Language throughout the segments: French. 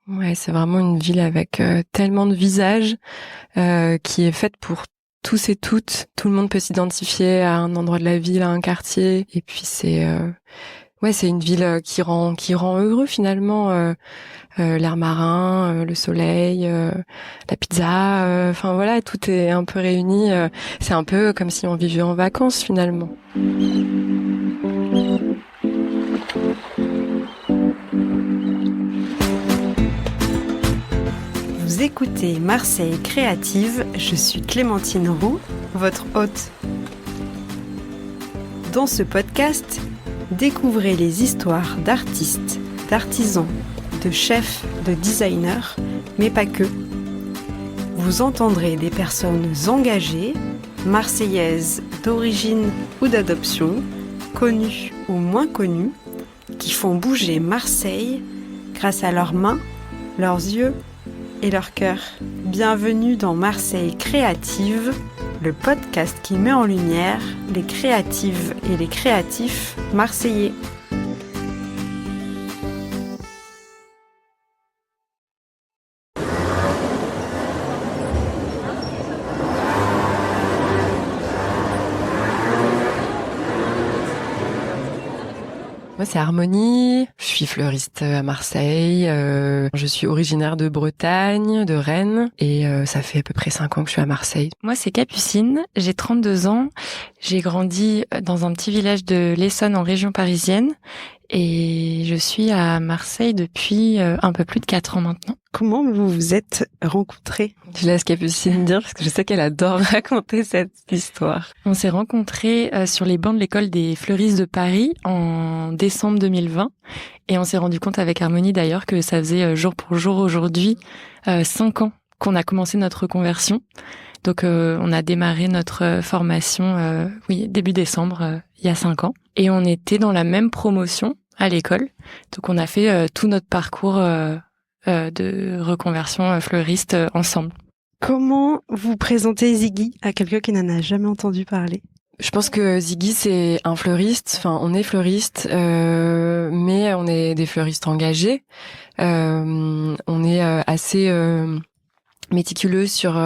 Ouais, c'est vraiment une ville avec tellement de visages, qui est faite pour tous et toutes. Tout le monde peut s'identifier à un endroit de la ville, à un quartier. Et puis c'est une ville qui rend heureux finalement. L'air marin, le soleil, la pizza. Enfin voilà, tout est un peu réuni. C'est un peu comme si on vivait en vacances finalement. Vous écoutez Marseille Créative, je suis Clémentine Roux, votre hôte. Dans ce podcast, découvrez les histoires d'artistes, d'artisans, de chefs, de designers, mais pas que. Vous entendrez des personnes engagées, marseillaises d'origine ou d'adoption, connues ou moins connues, qui font bouger Marseille grâce à leurs mains, leurs yeux et leur cœur. Bienvenue dans Marseille Créative, le podcast qui met en lumière les créatives et les créatifs marseillais. Moi, c'est Harmonie. Je suis fleuriste à Marseille. Je suis originaire de Bretagne, de Rennes. Et ça fait à peu près 5 ans que je suis à Marseille. Moi, c'est Capucine. J'ai 32 ans. J'ai grandi dans un petit village de l'Essonne en région parisienne. Et je suis à Marseille depuis un peu plus de 4 ans maintenant. Comment vous vous êtes rencontrés ? Je laisse Capucine dire parce que je sais qu'elle adore raconter cette histoire. On s'est rencontrés sur les bancs de l'école des fleuristes de Paris en décembre 2020. Et on s'est rendu compte avec Harmonie d'ailleurs que ça faisait jour pour jour aujourd'hui 5 ans qu'on a commencé notre reconversion. Donc on a démarré notre formation début décembre, il y a 5 ans. Et on était dans la même promotion à l'école. Donc on a fait tout notre parcours de reconversion fleuriste ensemble. Comment vous présentez Ziggy à quelqu'un qui n'en a jamais entendu parler ? Je pense que Ziggy, c'est un fleuriste. Enfin, on est fleuriste, mais on est des fleuristes engagés. On est assez méticuleux sur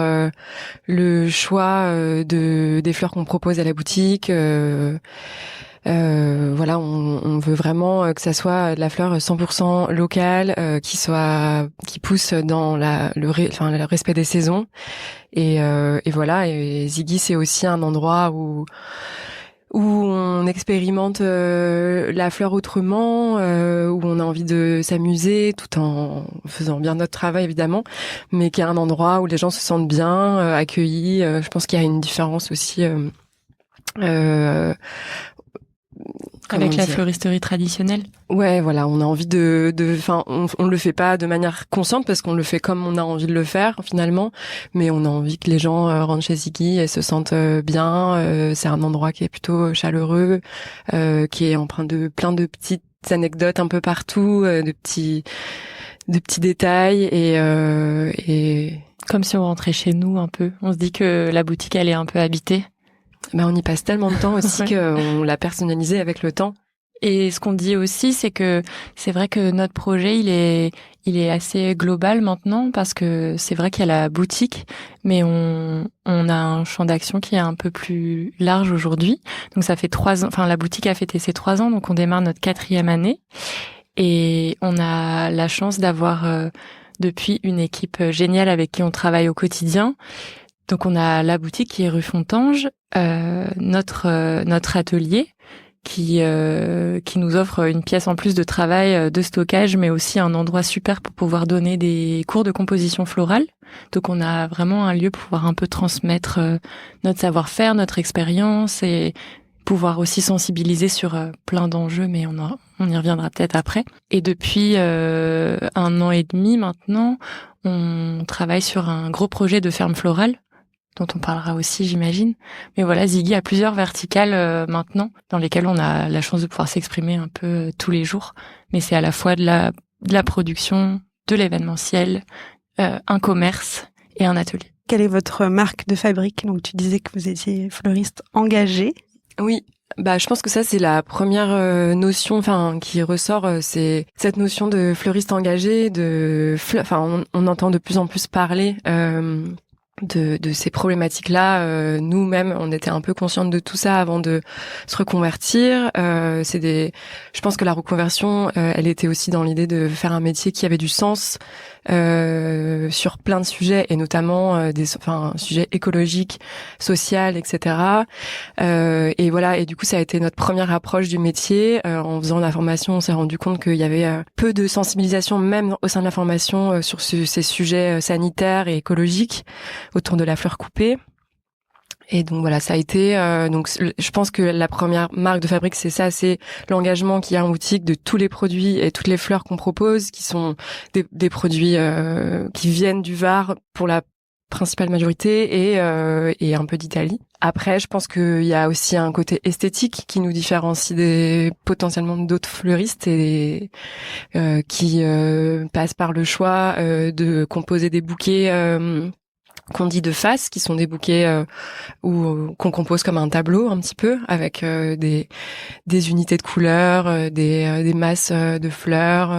le choix des fleurs qu'on propose à la boutique. Voilà, on veut vraiment que ça soit de la fleur 100% locale, qui pousse dans le respect des saisons. Et voilà. Et Ziggy, c'est aussi un endroit où on expérimente la fleur autrement, où on a envie de s'amuser tout en faisant bien notre travail évidemment, mais qui est un endroit où les gens se sentent bien accueillis. Je pense qu'il y a une différence aussi. Avec la fleuristerie traditionnelle. Ouais, voilà, on a envie on le fait pas de manière consciente parce qu'on le fait comme on a envie de le faire finalement, mais on a envie que les gens rentrent chez Ziggy et se sentent bien. C'est un endroit qui est plutôt chaleureux, qui est empreint de plein de petites anecdotes un peu partout, de petits détails et comme si on rentrait chez nous un peu. On se dit que la boutique elle est un peu habitée. On y passe tellement de temps aussi qu'on l'a personnalisé avec le temps. Et ce qu'on dit aussi, c'est que c'est vrai que notre projet, il est assez global maintenant parce que c'est vrai qu'il y a la boutique, mais on a un champ d'action qui est un peu plus large aujourd'hui. Donc ça fait 3 ans, enfin la boutique a fêté ses 3 ans, donc on démarre notre 4e année. Et on a la chance d'avoir depuis une équipe géniale avec qui on travaille au quotidien. Donc on a la boutique qui est rue Fontange, notre atelier qui nous offre une pièce en plus de travail, de stockage, mais aussi un endroit super pour pouvoir donner des cours de composition florale. Donc on a vraiment un lieu pour pouvoir un peu transmettre notre savoir-faire, notre expérience et pouvoir aussi sensibiliser sur plein d'enjeux, mais on y reviendra peut-être après. Et depuis 1 an et demi maintenant, on travaille sur un gros projet de ferme florale dont on parlera aussi, j'imagine. Mais voilà, Ziggy a plusieurs verticales maintenant, dans lesquelles on a la chance de pouvoir s'exprimer un peu tous les jours. Mais c'est à la fois de la production, de l'événementiel, un commerce et un atelier. Quelle est votre marque de fabrique ? Donc tu disais que vous étiez fleuriste engagée. Oui, Je pense que ça c'est la première notion, qui ressort, c'est cette notion de fleuriste engagé, on entend de plus en plus parler de ces problématiques-là. Nous-mêmes, on était un peu conscientes de tout ça avant de se reconvertir. Je pense que la reconversion, elle était aussi dans l'idée de faire un métier qui avait du sens sur plein de sujets, et notamment sujets écologiques, social, etc. Et voilà. Et du coup, ça a été notre première approche du métier. En faisant la formation, on s'est rendu compte qu'il y avait peu de sensibilisation, même au sein de la formation, sur ces sujets sanitaires et écologiques autour de la fleur coupée. Et donc voilà, ça a été je pense que la première marque de fabrique, c'est ça, c'est l'engagement qu'il y a en boutique de tous les produits et toutes les fleurs qu'on propose, qui sont des produits qui viennent du Var pour la principale majorité, et un peu d'Italie. Après, je pense qu'il y a aussi un côté esthétique qui nous différencie potentiellement d'autres fleuristes, et qui passent par le choix de composer des bouquets qu'on dit de face, qui sont des bouquets qu'on compose comme un tableau un petit peu, avec des unités de couleurs, des masses de fleurs,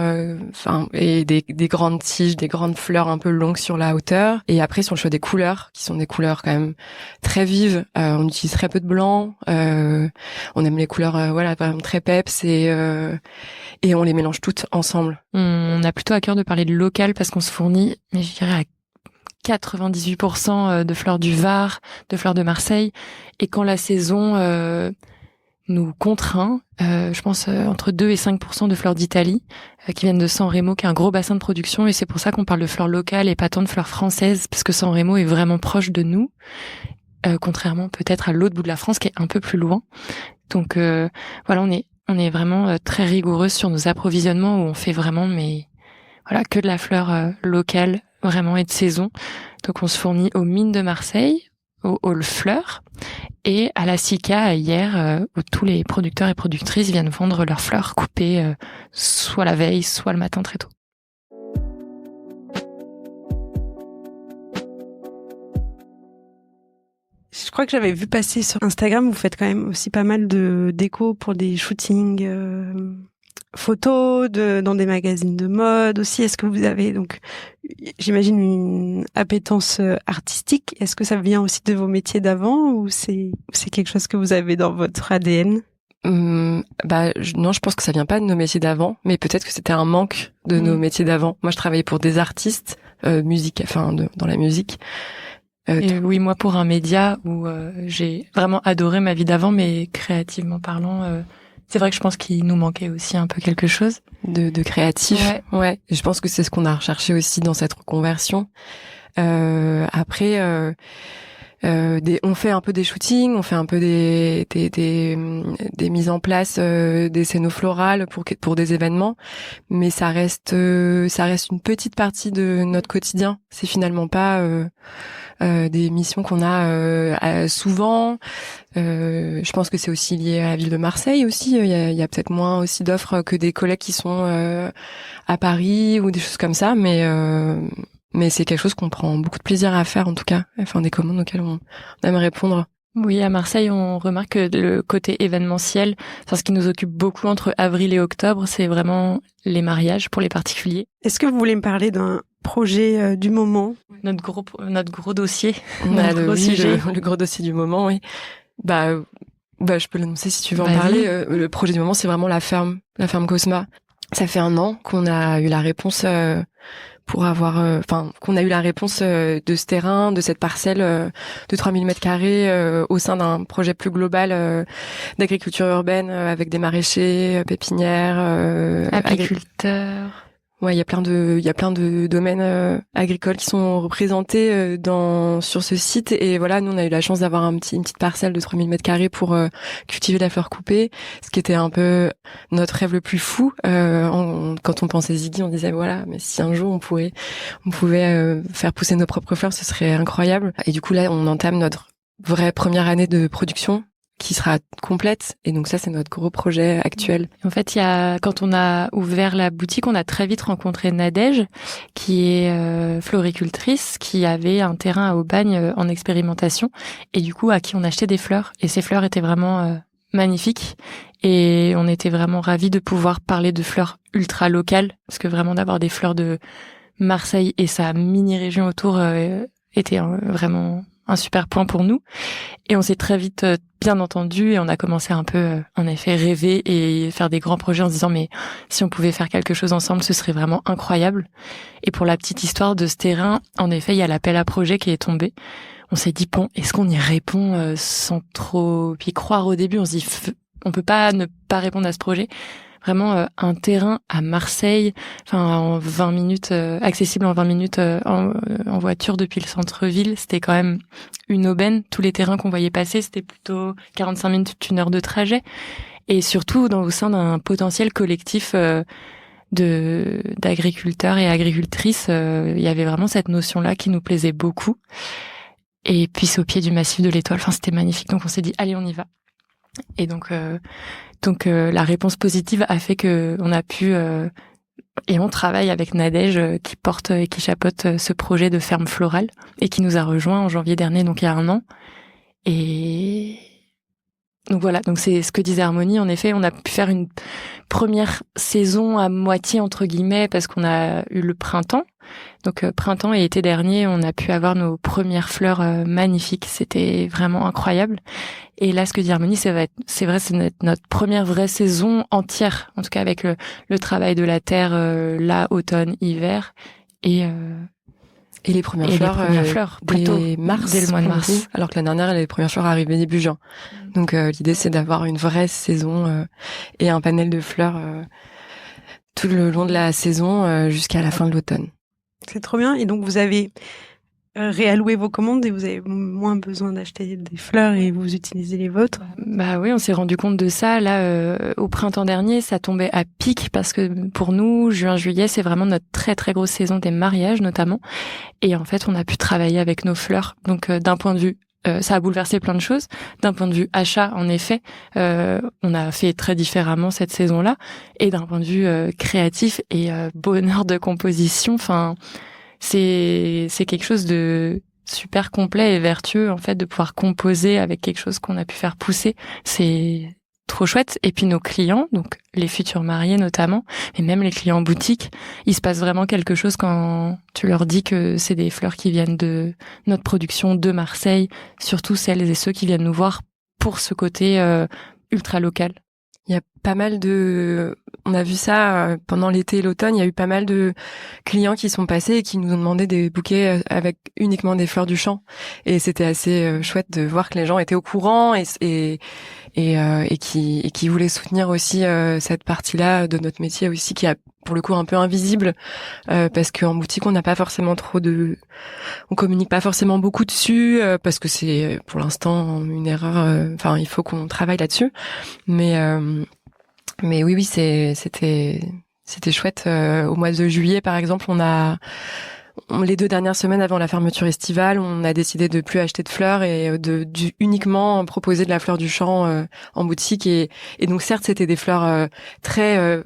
et des grandes tiges, des grandes fleurs un peu longues sur la hauteur. Et après, sur le choix des couleurs, qui sont des couleurs quand même très vives, on utilise très peu de blanc, on aime les couleurs vraiment très peps, et on les mélange toutes ensemble. On a plutôt à cœur de parler de local parce qu'on se fournit, mais je dirais à 98% de fleurs du Var, de fleurs de Marseille. Et quand la saison nous contraint, je pense entre 2 et 5% de fleurs d'Italie qui viennent de San Remo, qui est un gros bassin de production. Et c'est pour ça qu'on parle de fleurs locales et pas tant de fleurs françaises, parce que San Remo est vraiment proche de nous, contrairement peut-être à l'autre bout de la France qui est un peu plus loin. Donc voilà, on est vraiment très rigoureux sur nos approvisionnements, où on fait vraiment que de la fleur locale, vraiment, et de saison. Donc on se fournit aux mines de Marseille, au hall fleurs, et à la SICA hier, où tous les producteurs et productrices viennent vendre leurs fleurs coupées, soit la veille, soit le matin très tôt. Je crois que j'avais vu passer sur Instagram, vous faites quand même aussi pas mal de déco pour des shootings photos dans des magazines de mode aussi. Est-ce que vous avez donc, j'imagine, une appétence artistique? Est-ce que ça vient aussi de vos métiers d'avant, ou c'est quelque chose que vous avez dans votre ADN? Non, je pense que ça vient pas de nos métiers d'avant, mais peut-être que c'était un manque de nos métiers d'avant. Moi, je travaillais pour des artistes dans la musique. Et oui, moi pour un média où j'ai vraiment adoré ma vie d'avant, mais créativement parlant, c'est vrai que je pense qu'il nous manquait aussi un peu quelque chose de créatif. Ouais. Et je pense que c'est ce qu'on a recherché aussi dans cette reconversion. Après, on fait un peu des shootings, on fait un peu des mises en place, des scénoflorales pour des événements, mais ça reste une petite partie de notre quotidien. C'est finalement pas des missions qu'on a souvent. Je pense que c'est aussi lié à la ville de Marseille aussi. Il y a peut-être moins aussi d'offres que des collègues qui sont à Paris ou des choses comme ça, mais c'est quelque chose qu'on prend beaucoup de plaisir à faire, en tout cas. Enfin, des commandes auxquelles on aime répondre. Oui, à Marseille, on remarque que le côté événementiel, ce qui nous occupe beaucoup entre avril et octobre, c'est vraiment les mariages pour les particuliers. Est-ce que vous voulez me parler d'un projet du moment? Notre gros dossier. Le gros dossier du moment, oui. Je peux l'annoncer si tu veux en parler. Le projet du moment, c'est vraiment la ferme Cosma. Ça fait 1 an qu'on a eu la réponse de ce terrain, de cette parcelle de 3000 m2 au sein d'un projet plus global d'agriculture urbaine avec des maraîchers, pépinières, apiculteurs. Ouais, il y a plein de domaines agricoles qui sont représentés sur ce site, et voilà, nous on a eu la chance d'avoir une petite parcelle de 3000 m2 pour cultiver la fleur coupée, ce qui était un peu notre rêve le plus fou. Quand on pensait Ziggy, on disait voilà, mais si un jour on pouvait faire pousser nos propres fleurs, ce serait incroyable. Et du coup là, on entame notre vraie première année de production, qui sera complète, et donc ça c'est notre gros projet actuel. En fait, quand on a ouvert la boutique, on a très vite rencontré Nadège, qui est floricultrice, qui avait un terrain à Aubagne en expérimentation, et du coup à qui on achetait des fleurs, et ces fleurs étaient vraiment magnifiques. Et on était vraiment ravis de pouvoir parler de fleurs ultra locales, parce que vraiment d'avoir des fleurs de Marseille et sa mini-région autour était vraiment un super point pour nous. Et on s'est très vite bien entendu et on a commencé un peu, en effet, rêver et faire des grands projets en se disant mais si on pouvait faire quelque chose ensemble, ce serait vraiment incroyable. Et pour la petite histoire de ce terrain, en effet, il y a l'appel à projet qui est tombé. On s'est dit bon, est-ce qu'on y répond sans trop y croire au début? On se dit on peut pas ne pas répondre à ce projet. Vraiment un terrain à Marseille, en 20 minutes, accessible en 20 minutes en voiture depuis le centre-ville. C'était quand même une aubaine. Tous les terrains qu'on voyait passer, c'était plutôt 45 minutes, 1 heure de trajet. Et surtout au sein d'un potentiel collectif d'agriculteurs et agricultrices, il y avait vraiment cette notion-là qui nous plaisait beaucoup. Et puis c'est au pied du massif de l'Étoile. C'était magnifique. Donc on s'est dit allez, on y va. Et donc la réponse positive a fait que on a pu et on travaille avec Nadège qui porte et qui chapeaute ce projet de ferme florale et qui nous a rejoint en janvier dernier, donc il y a 1 an. Et donc voilà, donc c'est ce que disait Harmonie. En effet, on a pu faire une première saison à moitié entre guillemets parce qu'on a eu le printemps. Donc printemps et été dernier, on a pu avoir nos premières fleurs magnifiques. C'était vraiment incroyable. Et là, ce que dit Harmonie, c'est vrai, c'est notre première vraie saison entière, en tout cas avec le travail de la terre, là, automne, hiver, et les premières fleurs dès mars, dès le mois de mars. Alors que l'année dernière, les premières fleurs arrivaient début juin. Donc l'idée, c'est d'avoir une vraie saison et un panel de fleurs tout le long de la saison jusqu'à la fin de l'automne. C'est trop bien. Et donc, vous avez réalloué vos commandes et vous avez moins besoin d'acheter des fleurs et vous utilisez les vôtres. Bah oui, on s'est rendu compte de ça. Là, au printemps dernier, ça tombait à pic parce que pour nous, juin-juillet, c'est vraiment notre très très grosse saison des mariages notamment. Et en fait, on a pu travailler avec nos fleurs. Donc, d'un point de vue ça a bouleversé plein de choses. D'un point de vue achat, en effet, on a fait très différemment cette saison-là. Et d'un point de vue créatif et bonheur de composition, c'est quelque chose de super complet et vertueux en fait de pouvoir composer avec quelque chose qu'on a pu faire pousser. C'est trop chouette. Et puis nos clients, donc les futurs mariés notamment, mais même les clients en boutique, il se passe vraiment quelque chose quand tu leur dis que c'est des fleurs qui viennent de notre production de Marseille, surtout celles et ceux qui viennent nous voir pour ce côté ultra local. Il y a pas mal on a vu ça pendant l'été et l'automne, il y a eu pas mal de clients qui sont passés et qui nous ont demandé des bouquets avec uniquement des fleurs du champ. Et c'était assez chouette de voir que les gens étaient au courant et qui voulaient soutenir aussi cette partie-là de notre métier aussi qui a pour le coup un peu invisible parce qu'en boutique on n'a pas forcément on communique pas forcément beaucoup dessus parce que c'est pour l'instant une erreur. Il faut qu'on travaille là-dessus. Mais oui, c'était chouette. Au mois de juillet, par exemple, les 2 dernières semaines avant la fermeture estivale, on a décidé de plus acheter de fleurs et uniquement proposer de la fleur du champ en boutique. Et donc, certes, c'était des fleurs très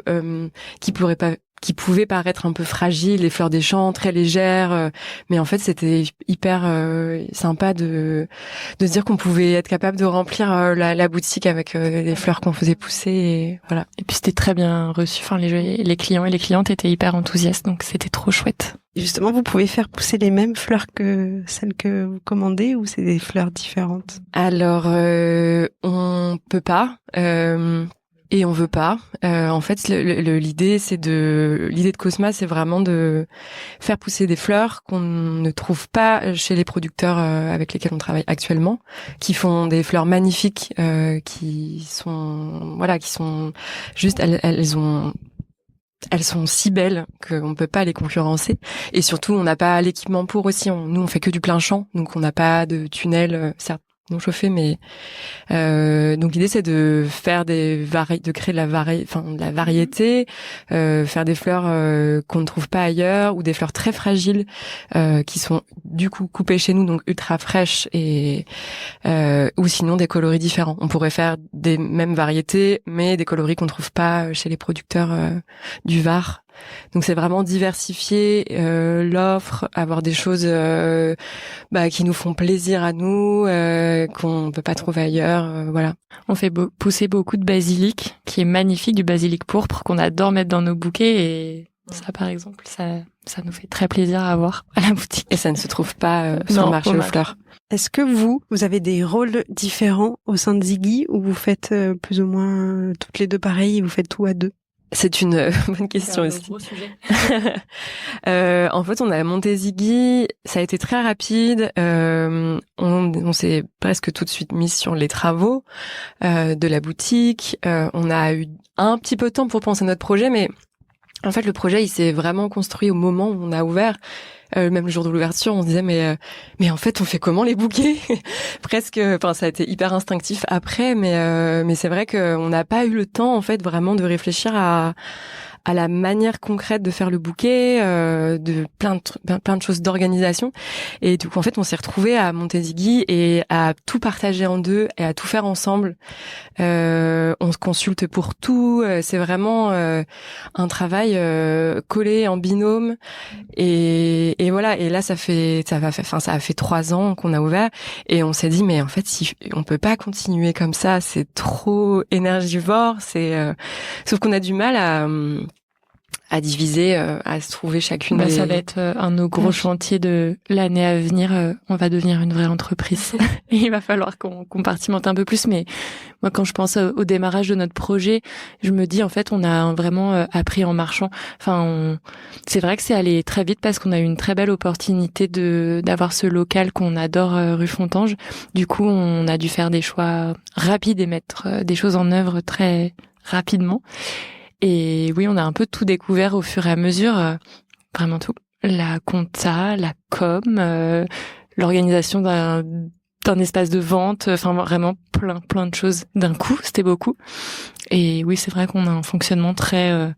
qui pouvaient paraître un peu fragiles, les fleurs des champs, très légères, mais en fait c'était hyper sympa de se dire qu'on pouvait être capable de remplir la boutique avec les fleurs qu'on faisait pousser et voilà. Et puis c'était très bien reçu, les clients et les clientes étaient hyper enthousiastes, donc c'était trop chouette. Et justement, vous pouvez faire pousser les mêmes fleurs que celles que vous commandez ou c'est des fleurs différentes? Alors on peut pas et on veut pas. En fait, l'idée de Cosma, c'est vraiment de faire pousser des fleurs qu'on ne trouve pas chez les producteurs avec lesquels on travaille actuellement, qui font des fleurs magnifiques, qui sont juste, elles sont si belles qu'on peut pas les concurrencer. Et surtout, on n'a pas l'équipement pour aussi. Nous, on fait que du plein champ, donc on n'a pas de tunnel, certes non chauffé, mais donc l'idée c'est de faire de créer de la variété, faire des fleurs qu'on ne trouve pas ailleurs ou des fleurs très fragiles qui sont du coup coupées chez nous, donc ultra fraîches et ou sinon des coloris différents. On pourrait faire des mêmes variétés, mais des coloris qu'on trouve pas chez les producteurs du Var. Donc c'est vraiment diversifier l'offre, avoir des choses qui nous font plaisir à nous, qu'on peut pas trouver ailleurs, voilà. On fait pousser beaucoup de basilic, qui est magnifique, du basilic pourpre qu'on adore mettre dans nos bouquets, et ça par exemple, ça nous fait très plaisir à avoir à la boutique. Et ça ne se trouve pas sur le marché aux fleurs. Est-ce que vous avez des rôles différents au sein de Ziggy, ou vous faites plus ou moins toutes les deux pareil, vous faites tout à deux? C'est une bonne question aussi. C'est un gros sujet. En fait, on a monté Ziggy, ça a été très rapide. On s'est presque tout de suite mis sur les travaux de la boutique. On a eu un petit peu de temps pour penser à notre projet, mais en fait, le projet, il s'est vraiment construit au moment où on a ouvert. Même le jour de l'ouverture, on se disait mais en fait, on fait comment les bouquets? Presque, enfin, ça a été hyper instinctif après, mais c'est vrai qu'on n'a pas eu le temps en fait vraiment de réfléchir à la manière concrète de faire le bouquet, de plein de choses d'organisation. Et du coup, en fait, on s'est retrouvés à monter Ziggy et à tout partager en deux et à tout faire ensemble. On se consulte pour tout. C'est vraiment un travail collé en binôme. Et voilà. Et là, ça a fait 3 ans qu'on a ouvert. Et on s'est dit, mais en fait, si on peut pas continuer comme ça, c'est trop énergivore. Sauf qu'on a du mal à diviser, à se trouver chacune. Ça va être un de nos gros chantiers de l'année à venir. On va devenir une vraie entreprise. Et il va falloir qu'on compartimente un peu plus. Mais moi, quand je pense au démarrage de notre projet, je me dis, en fait, on a vraiment appris en marchant. Enfin, c'est vrai que c'est allé très vite parce qu'on a eu une très belle opportunité d'avoir ce local qu'on adore, rue Fontange. Du coup, on a dû faire des choix rapides et mettre des choses en œuvre très rapidement. Et oui, on a un peu tout découvert au fur et à mesure, vraiment tout. La compta, la com, l'organisation d'un espace de vente, enfin vraiment plein de choses d'un coup, c'était beaucoup. Et oui, c'est vrai qu'on a un fonctionnement très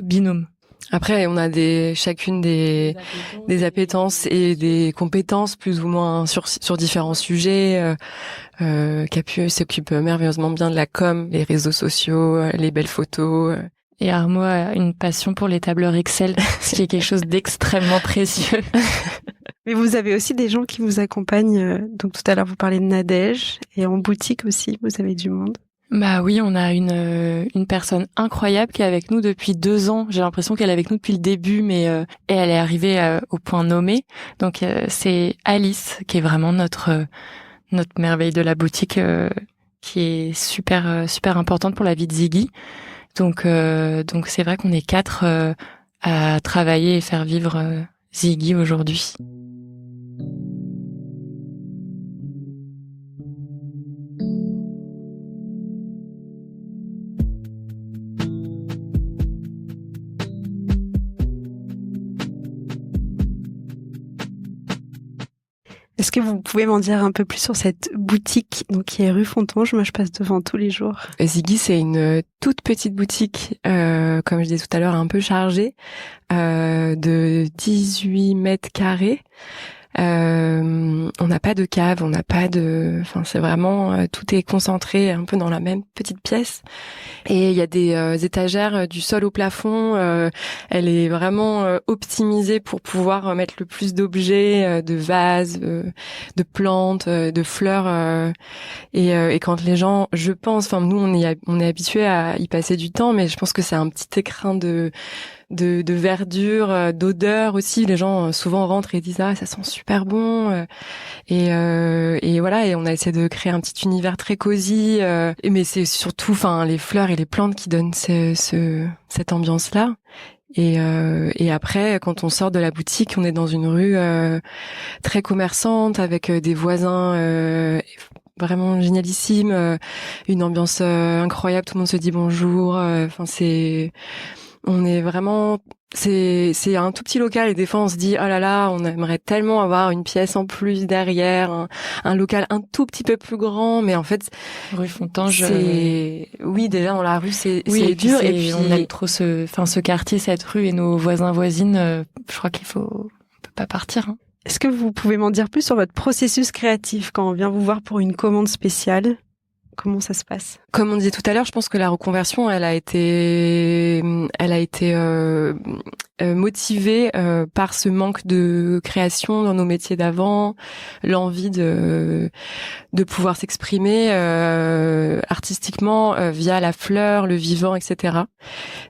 binôme. Après, on a chacune des appétences et des compétences plus ou moins sur différents sujets. Capu s'occupe merveilleusement bien de la com, les réseaux sociaux, les belles photos. Et Armo a une passion pour les tableurs Excel, ce qui est quelque chose d'extrêmement précieux. Mais vous avez aussi des gens qui vous accompagnent. Donc tout à l'heure, vous parlez de Nadège. Et en boutique aussi, vous avez du monde. Bah oui, on a une personne incroyable qui est avec nous depuis 2 ans. J'ai l'impression qu'elle est avec nous depuis le début, mais et elle est arrivée au point nommé. Donc c'est Alice qui est vraiment notre merveille de la boutique, qui est super importante pour la vie de Ziggy. Donc c'est vrai qu'on est 4 à travailler et faire vivre Ziggy aujourd'hui. Est-ce que vous pouvez m'en dire un peu plus sur cette boutique qui est rue Fontange? Moi, je passe devant tous les jours. Ziggy, c'est une toute petite boutique, comme je disais tout à l'heure, un peu chargée, de 18 mètres carrés. On n'a pas de cave, on n'a pas c'est vraiment, tout est concentré un peu dans la même petite pièce. Et il y a des étagères du sol au plafond. Elle est vraiment optimisée pour pouvoir mettre le plus d'objets, de vases, de plantes, de fleurs. Et quand les gens, je pense, enfin nous on est habitués à y passer du temps, mais je pense que c'est un petit écrin de verdure, d'odeur aussi. Les gens souvent rentrent et disent ça sent super bon. Et voilà. Et on a essayé de créer un petit univers très cosy. Mais c'est surtout, les fleurs et les plantes qui donnent cette ambiance-là. Et après, quand on sort de la boutique, on est dans une rue très commerçante avec des voisins. Vraiment génialissime, une ambiance incroyable. Tout le monde se dit bonjour. On est vraiment, c'est un tout petit local et des fois on se dit oh là là, on aimerait tellement avoir une pièce en plus derrière, un local un tout petit peu plus grand, mais en fait rue Fontange, oui, déjà dans la rue c'est dur, et puis on aime trop ce quartier, cette rue et nos voisins voisines. Je crois on peut pas partir. Hein. Est-ce que vous pouvez m'en dire plus sur votre processus créatif quand on vient vous voir pour une commande spéciale? Comment ça se passe? Comme on disait tout à l'heure, je pense que la reconversion, elle a été motivée par ce manque de création dans nos métiers d'avant, l'envie de pouvoir s'exprimer artistiquement via la fleur, le vivant, etc.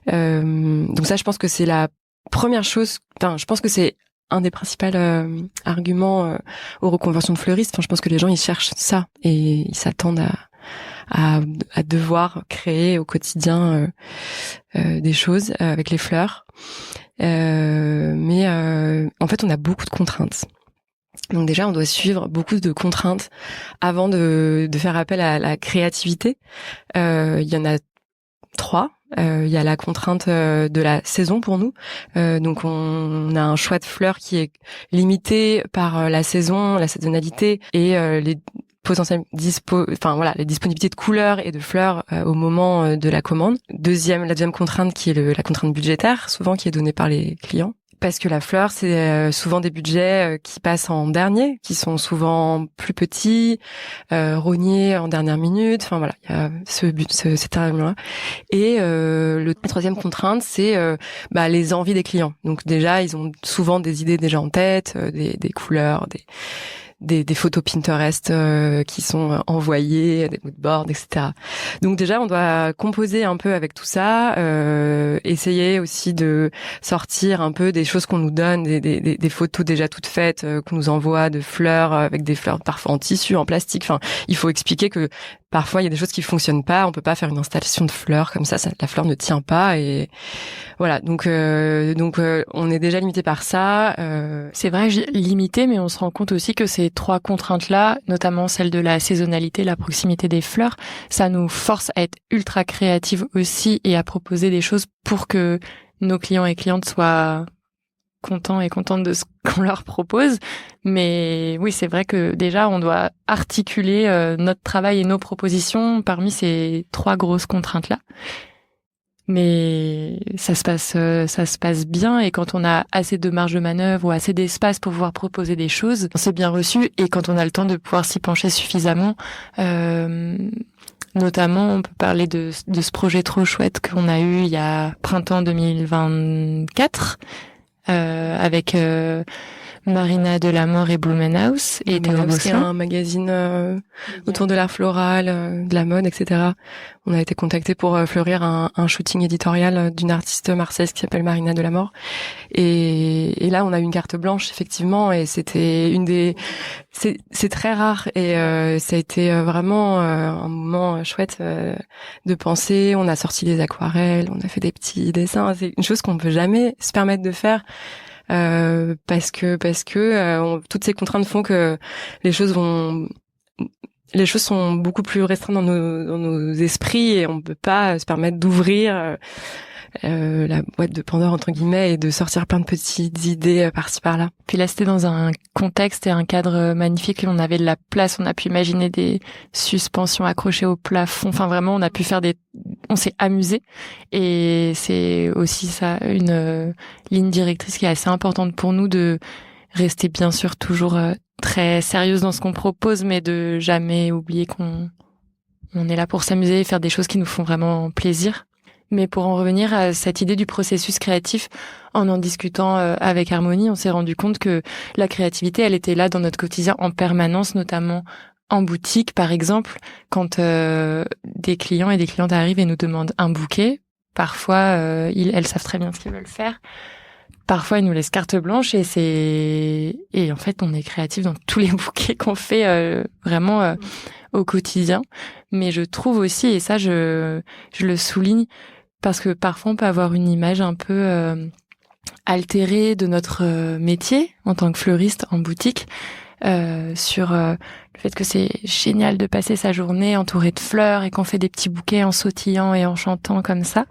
Donc ça, je pense que c'est la première chose. Enfin, je pense que c'est un des principaux arguments aux reconversions de fleuristes. Enfin, je pense que les gens ils cherchent ça et ils s'attendent à devoir créer au quotidien des choses avec les fleurs. Mais en fait, on a beaucoup de contraintes. Donc déjà, on doit suivre beaucoup de contraintes avant de faire appel à la créativité. Il y en a 3. Il y a la contrainte de la saison pour nous. Donc on a un choix de fleurs qui est limité par la saison, la saisonnalité et les potentielles les disponibilités de couleurs et de fleurs au moment de la commande. La deuxième contrainte qui est la contrainte budgétaire, souvent qui est donnée par les clients. Parce que la fleur, c'est souvent des budgets qui passent en dernier, qui sont souvent plus petits, rognés en dernière minute. Enfin voilà, il y a cet argument-là. Et la troisième contrainte, c'est les envies des clients. Donc déjà, ils ont souvent des idées déjà en tête, des couleurs, des photos Pinterest qui sont envoyées, des moodboards, etc. Donc déjà, on doit composer un peu avec tout ça, essayer aussi de sortir un peu des choses qu'on nous donne, des photos déjà toutes faites qu'on nous envoie de fleurs avec des fleurs parfois en tissu, en plastique. Enfin, il faut expliquer que parfois il y a des choses qui fonctionnent pas. On peut pas faire une installation de fleurs comme ça la fleur ne tient pas et voilà. Donc on est déjà limité par ça. C'est vrai, limité, mais on se rend compte aussi que ces 3 contraintes-là, notamment celle de la saisonnalité, la proximité des fleurs, ça nous force à être ultra créatifs aussi et à proposer des choses pour que nos clients et clientes soient contents et contentes de ce qu'on leur propose. Mais oui, c'est vrai que déjà, on doit articuler notre travail et nos propositions parmi ces 3 grosses contraintes-là. Mais ça se passe bien et quand on a assez de marge de manœuvre ou assez d'espace pour pouvoir proposer des choses, c'est bien reçu et quand on a le temps de pouvoir s'y pencher suffisamment, notamment on peut parler de ce projet trop chouette qu'on a eu il y a printemps 2024 avec Marina Delamore et Blumenhaus et Théo c'est un magazine autour de l'art floral, de la mode, etc. On a été contacté pour fleurir un shooting éditorial d'une artiste marseillaise qui s'appelle Marina Delamore. Et là, on a eu une carte blanche, effectivement, et c'était c'est très rare et ça a été vraiment un moment chouette de penser. On a sorti des aquarelles, on a fait des petits dessins. C'est une chose qu'on ne peut jamais se permettre de faire. Parce que toutes ces contraintes font que les choses sont beaucoup plus restreintes dans nos esprits et on peut pas se permettre d'ouvrir la boîte de Pandore entre guillemets et de sortir plein de petites idées par-ci par-là. Puis là c'était dans un contexte et un cadre magnifique, on avait de la place, on a pu imaginer des suspensions accrochées au plafond, enfin vraiment on a pu faire on s'est amusé et c'est aussi ça une ligne directrice qui est assez importante pour nous de rester bien sûr toujours très sérieuse dans ce qu'on propose mais de jamais oublier qu'on est là pour s'amuser et faire des choses qui nous font vraiment plaisir. Mais pour en revenir à cette idée du processus créatif, en discutant avec Harmonie, on s'est rendu compte que la créativité, elle était là dans notre quotidien en permanence, notamment en boutique, par exemple, quand des clients et des clientes arrivent et nous demandent un bouquet. Parfois, elles savent très bien ce qu'ils veulent faire. Parfois, ils nous laissent carte blanche et en fait, on est créatif dans tous les bouquets qu'on fait vraiment au quotidien. Mais je trouve aussi, et ça, je le souligne, parce que parfois on peut avoir une image un peu altérée de notre métier en tant que fleuriste en boutique sur le fait que c'est génial de passer sa journée entourée de fleurs et qu'on fait des petits bouquets en sautillant et en chantant comme ça.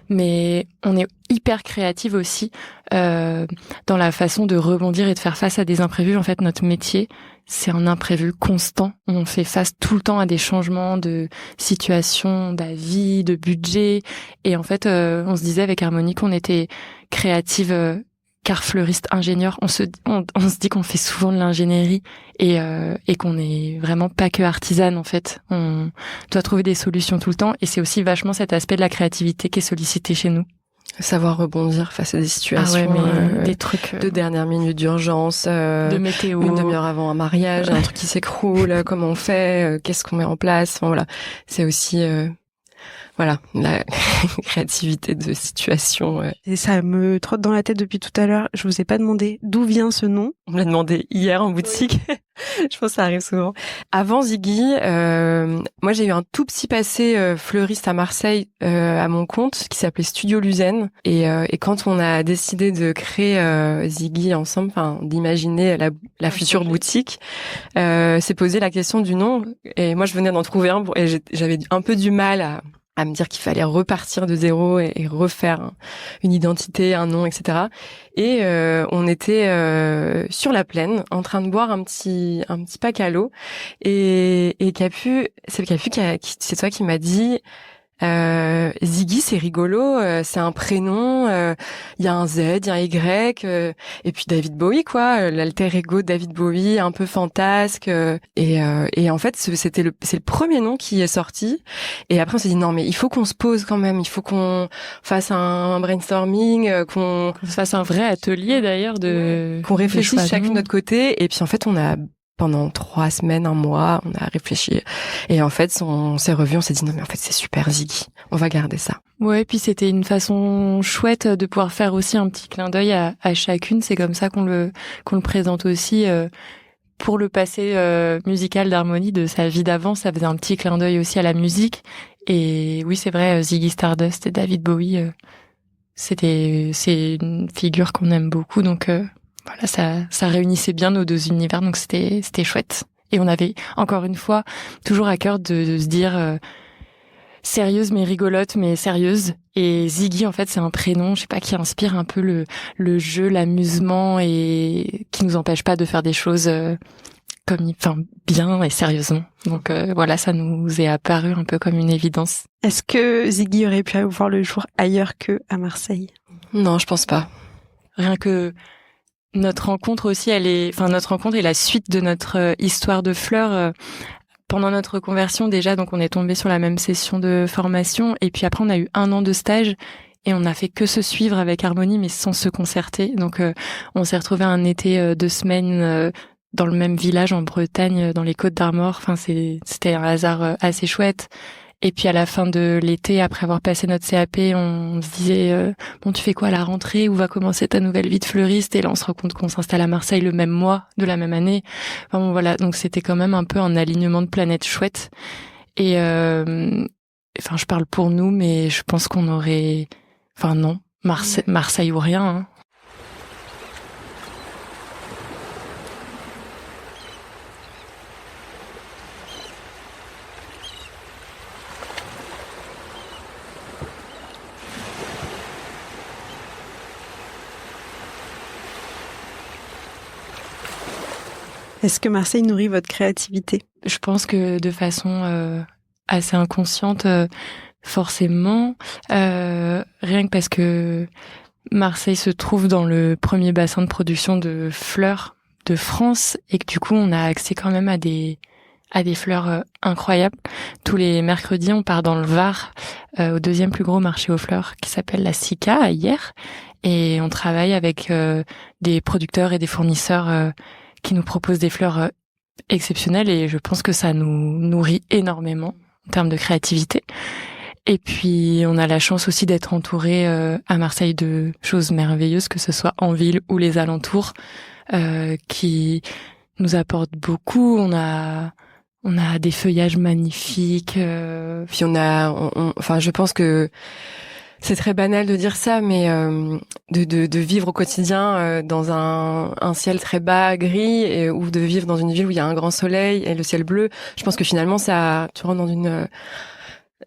Mais on est hyper créative aussi dans la façon de rebondir et de faire face à des imprévus. En fait, notre métier, c'est un imprévu constant. On fait face tout le temps à des changements de situation, d'avis, de budget. Et en fait, on se disait avec Harmonie qu'on était créative car fleuriste ingénieur, on se dit qu'on fait souvent de l'ingénierie et qu'on est vraiment pas que artisane en fait. On doit trouver des solutions tout le temps et c'est aussi vachement cet aspect de la créativité qui est sollicité chez nous. Savoir rebondir face à des situations, des trucs de dernière minute d'urgence, de météo, une demi-heure avant un mariage, un truc qui s'écroule, comment on fait, qu'est-ce qu'on met en place. Enfin, voilà, c'est aussi la créativité de situation. Et ça me trotte dans la tête depuis tout à l'heure. Je vous ai pas demandé d'où vient ce nom. On me l'a demandé hier en boutique. Je pense que ça arrive souvent. Avant Ziggy, moi j'ai eu un tout petit passé fleuriste à Marseille à mon compte qui s'appelait Studio Luzen. Et quand on a décidé de créer Ziggy ensemble, enfin d'imaginer la future boutique, s'est posé la question du nom. Et moi je venais d'en trouver un et j'avais un peu du mal à me dire qu'il fallait repartir de zéro et refaire une identité, un nom, etc. Et on était sur la plaine en train de boire un petit pack à l'eau et Capu, c'est toi qui m'a dit Ziggy, c'est rigolo, c'est un prénom, il y a un Z, il y a un Y, et puis David Bowie, quoi, l'alter ego de David Bowie, un peu fantasque, et en fait, c'est le premier nom qui est sorti, et après on s'est dit non mais il faut qu'on se pose quand même, il faut qu'on fasse un brainstorming, qu'on fasse un vrai atelier d'ailleurs qu'on réfléchisse chacun de notre côté, et puis en fait on a pendant 3 semaines, 1 mois, on a réfléchi. Et en fait, on s'est revus, on s'est dit non mais en fait c'est super Ziggy, on va garder ça. Ouais, puis c'était une façon chouette de pouvoir faire aussi un petit clin d'œil à chacune. C'est comme ça qu'on le présente aussi. Pour le passé musical d'Harmonie de sa vie d'avant, ça faisait un petit clin d'œil aussi à la musique. Et oui, c'est vrai, Ziggy Stardust et David Bowie, c'est une figure qu'on aime beaucoup, donc voilà, ça réunissait bien nos 2 univers, donc c'était chouette. Et on avait, encore une fois, toujours à cœur de se dire sérieuse mais rigolote mais sérieuse. Et Ziggy, en fait, c'est un prénom, je sais pas, qui inspire un peu le jeu, l'amusement et qui nous empêche pas de faire des choses bien et sérieusement. Donc voilà, ça nous est apparu un peu comme une évidence. Est-ce que Ziggy aurait pu voir le jour ailleurs que à Marseille? Non, je pense pas. Rien que notre rencontre aussi, notre rencontre est la suite de notre histoire de fleurs. Pendant notre reconversion déjà, donc on est tombé sur la même session de formation et puis après on a eu 1 an de stage et on n'a fait que se suivre avec Harmonie mais sans se concerter. Donc on s'est retrouvés un été 2 semaines dans le même village en Bretagne, dans les Côtes d'Armor. Enfin c'était un hasard assez chouette. Et puis à la fin de l'été, après avoir passé notre CAP, on se disait bon, tu fais quoi à la rentrée? Où va commencer ta nouvelle vie de fleuriste? Et là, on se rend compte qu'on s'installe à Marseille le même mois de la même année. Enfin bon, voilà, donc c'était quand même un peu un alignement de planètes chouette. Et je parle pour nous, mais je pense qu'on aurait, non, Marseille ou rien. Hein. Est-ce que Marseille nourrit votre créativité? Je pense que de façon assez inconsciente, forcément. Rien que parce que Marseille se trouve dans le premier bassin de production de fleurs de France et que du coup, on a accès quand même à des fleurs incroyables. Tous les mercredis, on part dans le Var, au 2e plus gros marché aux fleurs qui s'appelle la SICA, à Hyères. Et on travaille avec des producteurs et des fournisseurs qui nous proposent des fleurs exceptionnelles et je pense que ça nous nourrit énormément en termes de créativité. Et puis, on a la chance aussi d'être entouré à Marseille de choses merveilleuses, que ce soit en ville ou les alentours, qui nous apportent beaucoup. On a des feuillages magnifiques. Puis je pense que c'est très banal de dire ça, mais de vivre au quotidien dans un ciel très bas, gris, ou de vivre dans une ville où il y a un grand soleil et le ciel bleu. Je pense que finalement, tu rentres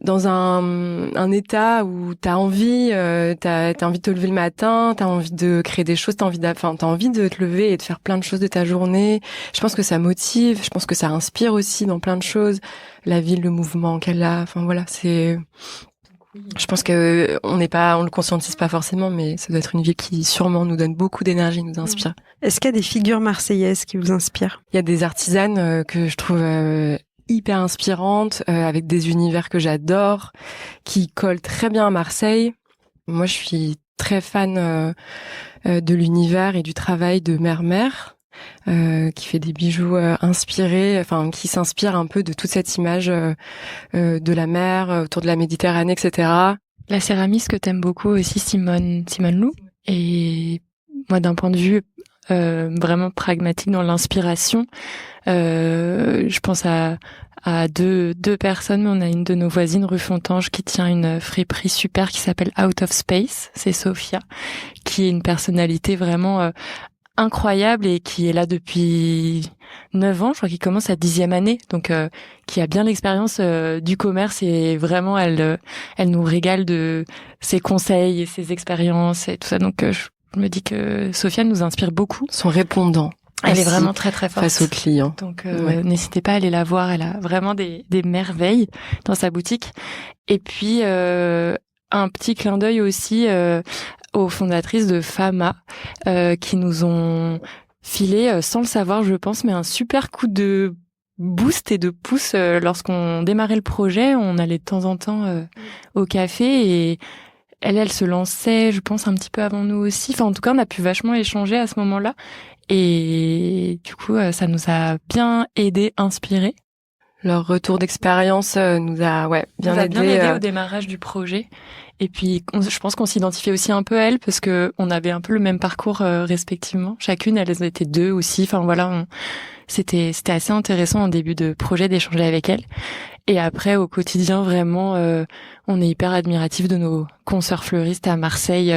dans un état où t'as envie de te lever le matin, t'as envie de créer des choses, t'as envie de te lever et de faire plein de choses de ta journée. Je pense que ça motive, je pense que ça inspire aussi dans plein de choses. La ville, le mouvement qu'elle a, enfin voilà, c'est... Je pense que on le conscientise pas forcément, mais ça doit être une ville qui sûrement nous donne beaucoup d'énergie, nous inspire. Est-ce qu'il y a des figures marseillaises qui vous inspirent? Il y a des artisanes que je trouve hyper inspirantes, avec des univers que j'adore, qui collent très bien à Marseille. Moi, je suis très fan de l'univers et du travail de Mère, qui fait des bijoux inspirés, enfin qui s'inspire un peu de toute cette image de la mer autour de la Méditerranée, etc. La céramiste que t'aimes beaucoup aussi, Simone Lou. Et moi, d'un point de vue vraiment pragmatique dans l'inspiration, je pense à deux personnes, mais on a une de nos voisines, rue Fontange, qui tient une friperie super qui s'appelle Out of Space. C'est Sophia, qui est une personnalité vraiment incroyable et qui est là depuis 9 ans, je crois qu'il commence sa 10e année, donc qui a bien l'expérience du commerce et vraiment elle nous régale de ses conseils et ses expériences et tout ça. Donc je me dis que Sophia nous inspire beaucoup. Son répondant. Elle est vraiment très très forte face aux clients. Donc n'hésitez pas à aller la voir, elle a vraiment des merveilles dans sa boutique. Et puis un petit clin d'œil aussi aux fondatrices de Fama qui nous ont filé, sans le savoir je pense, mais un super coup de boost et de pouce lorsqu'on démarrait le projet. On allait de temps en temps au café et elle se lançait, je pense, un petit peu avant nous aussi. Enfin, en tout cas, on a pu vachement échanger à ce moment-là. Et du coup, ça nous a bien aidé, inspiré. Leur retour d'expérience nous a bien aidé au démarrage du projet. Et puis, je pense qu'on s'identifiait aussi un peu à elle parce que on avait un peu le même parcours respectivement. Chacune, elles étaient 2 aussi. Enfin voilà, c'était assez intéressant en début de projet d'échanger avec elle. Et après, au quotidien, vraiment, on est hyper admiratif de nos consoeurs fleuristes à Marseille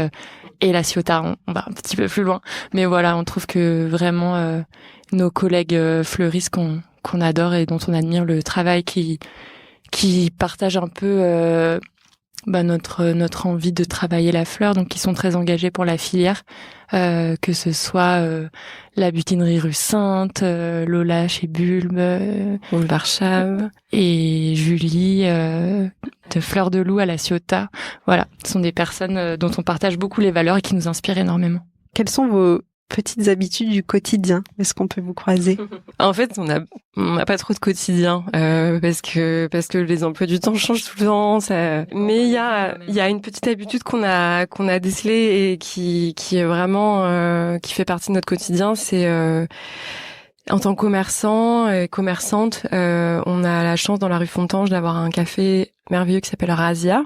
et la Ciotat. On va un petit peu plus loin, mais voilà, on trouve que vraiment nos collègues fleuristes qu'on adore et dont on admire le travail, qui partagent un peu notre envie de travailler la fleur, donc qui sont très engagés pour la filière, que ce soit la butinerie rue Sainte, Lola chez Bulbe, Warschave et Julie de Fleur de Loup à la Ciotat. Voilà, ce sont des personnes dont on partage beaucoup les valeurs et qui nous inspirent énormément. Quelles sont vos petites habitudes du quotidien? Est-ce qu'on peut vous croiser? En fait, on n'a pas trop de quotidien parce que les emplois du temps changent tout le temps. Mais il y a une petite habitude qu'on a décelée et qui est vraiment qui fait partie de notre quotidien. C'est en tant que commerçant et commerçante, on a la chance dans la rue Fontange d'avoir un café merveilleux qui s'appelle Razia,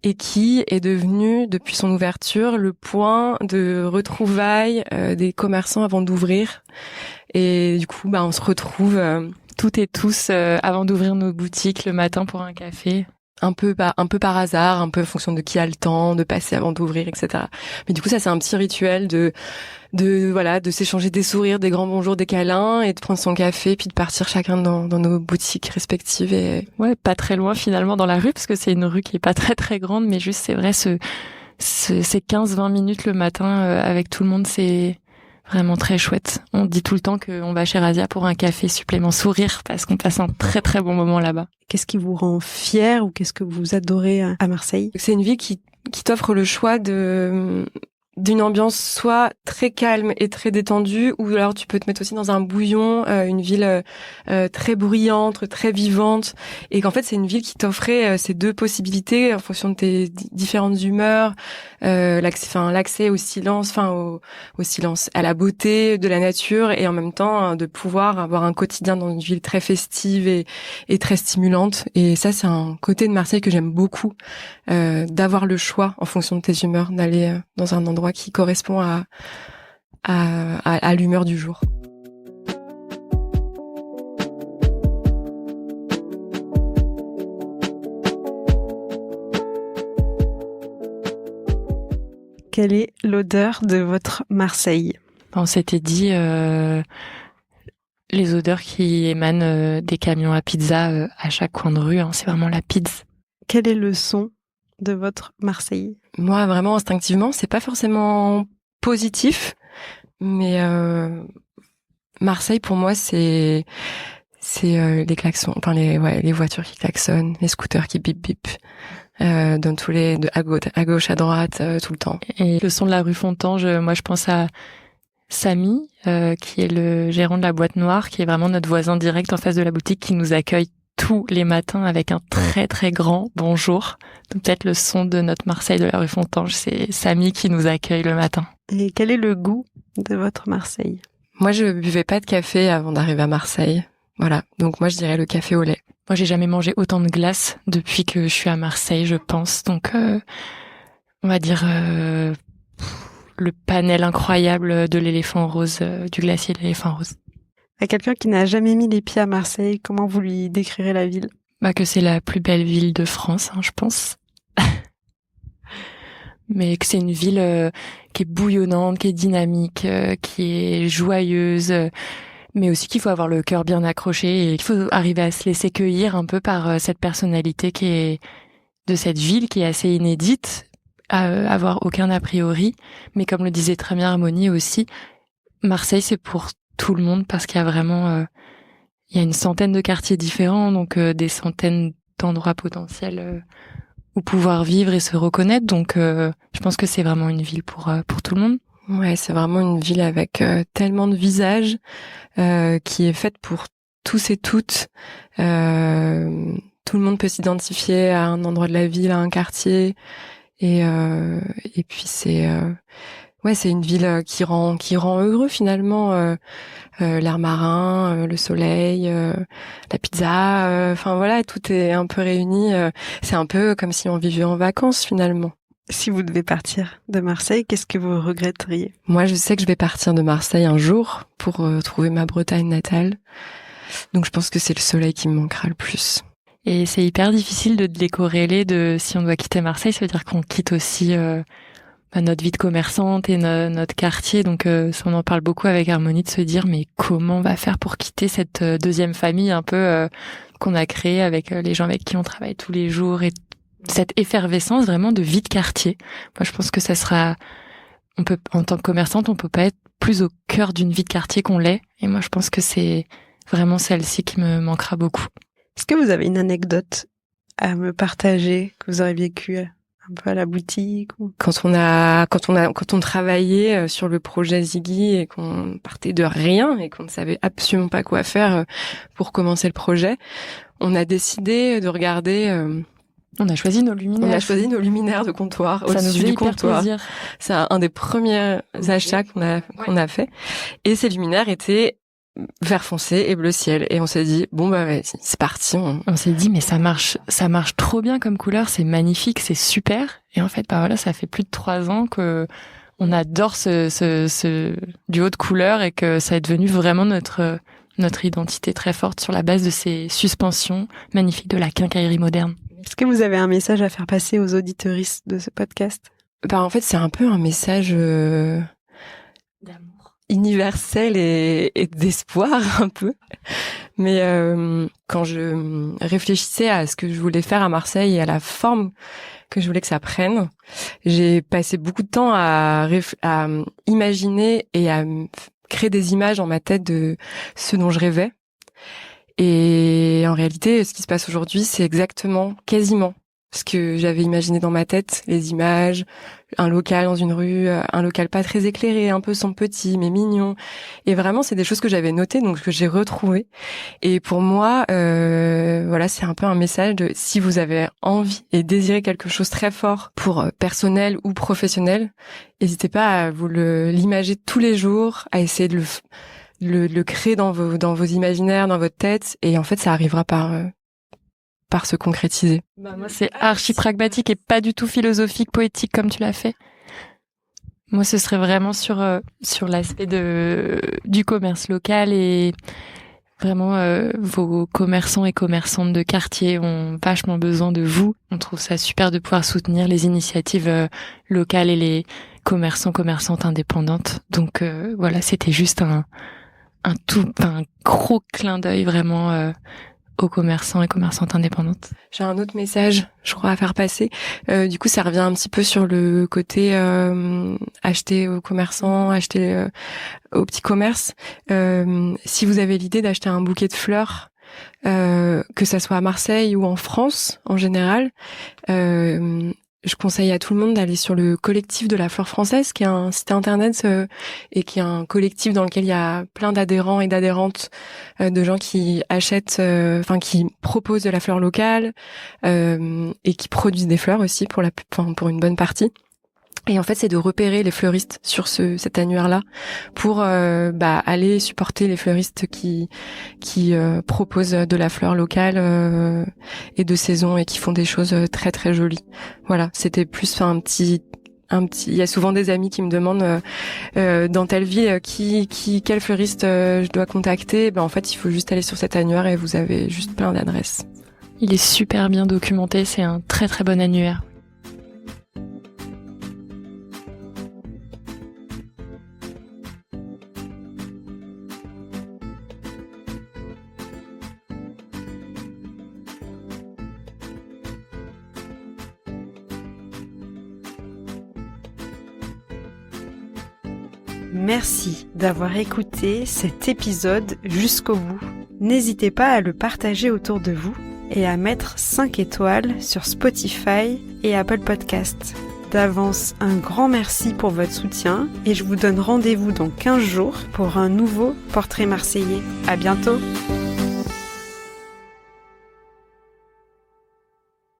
et qui est devenu, depuis son ouverture, le point de retrouvailles des commerçants avant d'ouvrir. Et du coup, on se retrouve toutes et tous avant d'ouvrir nos boutiques le matin pour un café. Un peu par hasard, un peu en fonction de qui a le temps de passer avant d'ouvrir, etc. Mais du coup, ça, c'est un petit rituel de s'échanger des sourires, des grands bonjours, des câlins, et de prendre son café, puis de partir chacun dans nos boutiques respectives. Et ouais, pas très loin finalement dans la rue, parce que c'est une rue qui est pas très très grande, mais juste c'est vrai, ces 15-20 minutes le matin avec tout le monde, c'est vraiment très chouette. On dit tout le temps qu'on va chez Razia pour un café supplément sourire, parce qu'on passe un très très bon moment là-bas. Qu'est-ce qui vous rend fier ou qu'est-ce que vous adorez à Marseille? C'est une ville qui t'offre le choix d'une ambiance soit très calme et très détendue, ou alors tu peux te mettre aussi dans un bouillon, une ville très bruyante, très vivante, et qu'en fait c'est une ville qui t'offrait ces deux possibilités en fonction de tes différentes humeurs, l'accès au silence, au silence, à la beauté de la nature, et en même temps de pouvoir avoir un quotidien dans une ville très festive et très stimulante. Et ça, c'est un côté de Marseille que j'aime beaucoup, d'avoir le choix en fonction de tes humeurs d'aller dans un endroit qui correspond à l'humeur du jour. Quelle est l'odeur de votre Marseille? On s'était dit les odeurs qui émanent des camions à pizza à chaque coin de rue, c'est vraiment la pizza. Quel est le son de votre Marseille? Moi, vraiment instinctivement, c'est pas forcément positif, mais Marseille pour moi c'est les klaxons, enfin les voitures qui klaxonnent, les scooters qui bip bip, dans à gauche, à droite, tout le temps. Et le son de la rue Fontange, moi je pense à Samy, qui est le gérant de la boîte noire, qui est vraiment notre voisin direct en face de la boutique, qui nous accueille tous les matins avec un très très grand bonjour. Donc peut-être le son de notre Marseille de la rue Fontange, c'est Samy qui nous accueille le matin. Et quel est le goût de votre Marseille? Moi, je buvais pas de café avant d'arriver à Marseille. Voilà. Donc moi, je dirais le café au lait. Moi, j'ai jamais mangé autant de glace depuis que je suis à Marseille, je pense. Donc, on va dire le panel incroyable de l'éléphant rose, du glacier de l'éléphant rose. À quelqu'un qui n'a jamais mis les pieds à Marseille, comment vous lui décrirez la ville? Que c'est la plus belle ville de France, je pense. Mais que c'est une ville qui est bouillonnante, qui est dynamique, qui est joyeuse, mais aussi qu'il faut avoir le cœur bien accroché et qu'il faut arriver à se laisser cueillir un peu par cette personnalité qui est de cette ville, qui est assez inédite, à avoir aucun a priori. Mais comme le disait très bien Harmonie aussi, Marseille, c'est pour tout le monde parce qu'il y a vraiment... il y a une centaine de quartiers différents, donc des centaines d'endroits potentiels où pouvoir vivre et se reconnaître. Donc, je pense que c'est vraiment une ville pour tout le monde. Ouais, c'est vraiment une ville avec tellement de visages, qui est faite pour tous et toutes. Tout le monde peut s'identifier à un endroit de la ville, à un quartier. Et puis c'est une ville qui rend heureux finalement. L'air marin, le soleil, la pizza, enfin voilà, tout est un peu réuni. C'est un peu comme si on vivait en vacances finalement. Si vous devez partir de Marseille, qu'est-ce que vous regretteriez? Moi, je sais que je vais partir de Marseille un jour pour trouver ma Bretagne natale. Donc je pense que c'est le soleil qui me manquera le plus. Et c'est hyper difficile de les corréler de si on doit quitter Marseille, ça veut dire qu'on quitte aussi notre vie de commerçante et notre quartier. Donc ça, on en parle beaucoup avec Harmonie, de se dire mais comment on va faire pour quitter cette deuxième famille un peu qu'on a créée avec les gens avec qui on travaille tous les jours et cette effervescence vraiment de vie de quartier. Moi, je pense que ça sera... en tant que commerçante, on peut pas être plus au cœur d'une vie de quartier qu'on l'est. Et moi, je pense que c'est vraiment celle-ci qui me manquera beaucoup. Est-ce que vous avez une anecdote à me partager que vous aurez vécue un peu à la boutique ou... Quand on travaillait sur le projet Ziggy et qu'on partait de rien et qu'on ne savait absolument pas quoi faire pour commencer le projet, on a décidé de regarder... On a choisi nos luminaires. De comptoir Ça au-dessus du comptoir. Plaisir. C'est un des premiers achats qu'on a fait. Et ces luminaires étaient vert foncé et bleu ciel. Et on s'est dit, bon, vas-y, c'est parti. On s'est dit, mais ça marche trop bien comme couleur, c'est magnifique, c'est super. Et en fait, voilà, ça fait plus de 3 ans que on adore ce duo de couleurs et que ça est devenu vraiment notre identité très forte sur la base de ces suspensions magnifiques de la quincaillerie moderne. Est-ce que vous avez un message à faire passer aux auditeuristes de ce podcast? En fait, c'est un peu un message d'amour, universel et d'espoir un peu. Mais quand je réfléchissais à ce que je voulais faire à Marseille et à la forme que je voulais que ça prenne, j'ai passé beaucoup de temps à imaginer et à créer des images dans ma tête de ce dont je rêvais. Et en réalité, ce qui se passe aujourd'hui, c'est quasiment ce que j'avais imaginé dans ma tête, les images, un local dans une rue, un local pas très éclairé, un peu sans petit, mais mignon. Et vraiment, c'est des choses que j'avais notées, donc que j'ai retrouvées. Et pour moi, voilà, c'est un peu un message de si vous avez envie et désirez quelque chose très fort pour personnel ou professionnel, n'hésitez pas à vous l'imager tous les jours, à essayer de le créer dans vos imaginaires, dans votre tête, et en fait ça arrivera par se concrétiser. Moi c'est archi pragmatique et pas du tout philosophique, poétique comme tu l'as fait. Moi ce serait vraiment sur l'aspect du commerce local et vraiment vos commerçants et commerçantes de quartier ont vachement besoin de vous. On trouve ça super de pouvoir soutenir les initiatives locales et les commerçantes indépendantes. Donc voilà, c'était juste un gros clin d'œil vraiment aux commerçants et commerçantes indépendantes. J'ai un autre message, je crois, à faire passer. Du coup, ça revient un petit peu sur le côté acheter aux commerçants, acheter aux petits commerces. Si vous avez l'idée d'acheter un bouquet de fleurs que ça soit à Marseille ou en France en général. Je conseille à tout le monde d'aller sur le collectif de la fleur française, qui est un site internet et qui est un collectif dans lequel il y a plein d'adhérents et d'adhérentes, de gens qui achètent, qui proposent de la fleur locale et qui produisent des fleurs aussi pour une bonne partie. Et en fait, c'est de repérer les fleuristes sur cet annuaire-là pour aller supporter les fleuristes qui proposent de la fleur locale et de saison et qui font des choses très très jolies. Voilà, c'était plus un petit. Il y a souvent des amis qui me demandent dans telle ville quel fleuriste je dois contacter. En fait, il faut juste aller sur cet annuaire et vous avez juste plein d'adresses. Il est super bien documenté, c'est un très très bon annuaire. Merci d'avoir écouté cet épisode jusqu'au bout. N'hésitez pas à le partager autour de vous et à mettre 5 étoiles sur Spotify et Apple Podcasts. D'avance, un grand merci pour votre soutien et je vous donne rendez-vous dans 15 jours pour un nouveau portrait marseillais. À bientôt!